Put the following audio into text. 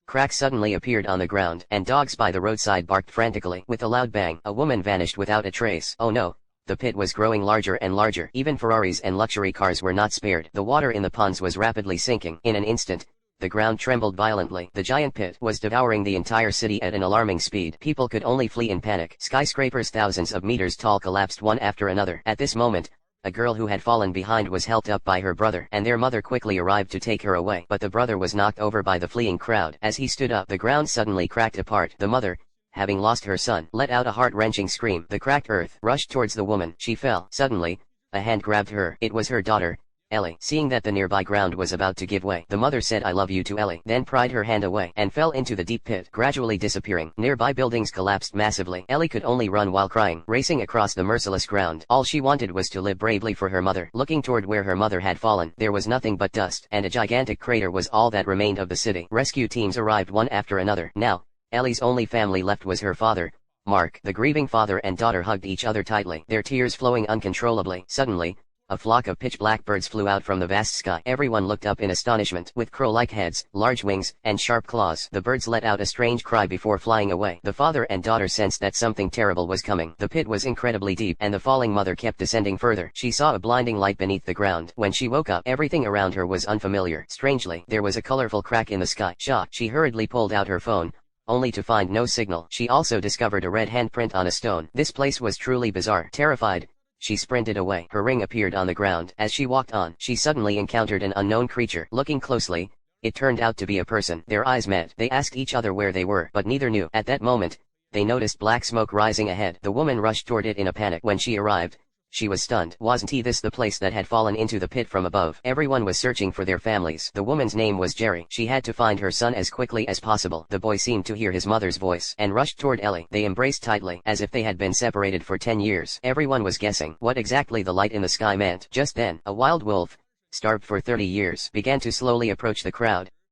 Cracks suddenly appeared on the ground, and dogs by the roadside barked frantically. With a loud bang, a woman vanished without a trace. Oh no! The pit was growing larger and larger. Even Ferraris and luxury cars were not spared. The water in the ponds was rapidly sinking. In an instant, the ground trembled violently. The giant pit was devouring the entire city at an alarming speed. People could only flee in panic. Skyscrapers thousands of meters tall collapsed one after another. At this moment, a girl who had fallen behind was helped up by her brother, and their mother quickly arrived to take her away. But the brother was knocked over by the fleeing crowd. As he stood up, the ground suddenly cracked apart. The mother, having lost her son, let out a heart-wrenching scream. The cracked earth rushed towards the woman. She fell. Suddenly, a hand grabbed her. It was her daughter, Ellie. Seeing that the nearby ground was about to give way, the mother said I love you to Ellie, then pried her hand away and fell into the deep pit, gradually disappearing. Nearby buildings collapsed massively. Ellie could only run while crying, racing across the merciless ground. All she wanted was to live bravely for her mother. Looking toward where her mother had fallen, there was nothing but dust, and a gigantic crater was all that remained of the city. Rescue teams arrived one after another. Now, Ellie's only family left was her father, Mark. The grieving father and daughter hugged each other tightly, their tears flowing uncontrollably. Suddenly, a flock of pitch-black birds flew out from the vast sky. Everyone looked up in astonishment. With crow-like heads, large wings, and sharp claws, the birds let out a strange cry before flying away. The father and daughter sensed that something terrible was coming. The pit was incredibly deep, and the falling mother kept descending further. She saw a blinding light beneath the ground. When she woke up, everything around her was unfamiliar. Strangely, there was a colorful crack in the sky. Shocked, she hurriedly pulled out her phone, only to find no signal. She also discovered a red handprint on a stone. This place was truly bizarre. Terrified, she sprinted away. Her ring appeared on the ground. As she walked on, she suddenly encountered an unknown creature. Looking closely, it turned out to be a person. Their eyes met. They asked each other where they were, but neither knew. At that moment, they noticed black smoke rising ahead. The woman rushed toward it in a panic. When she arrived, she was stunned. Wasn't this the place that had fallen into the pit from above? Everyone was searching for their families. The woman's name was Jerry. She had to find her son as quickly as possible. The boy seemed to hear his mother's voice and rushed toward Ellie. They embraced tightly, as if they had been separated for 10 years. Everyone was guessing what exactly the light in the sky meant. Just then, a wild wolf, starved for 30 years, began to slowly approach the crowd.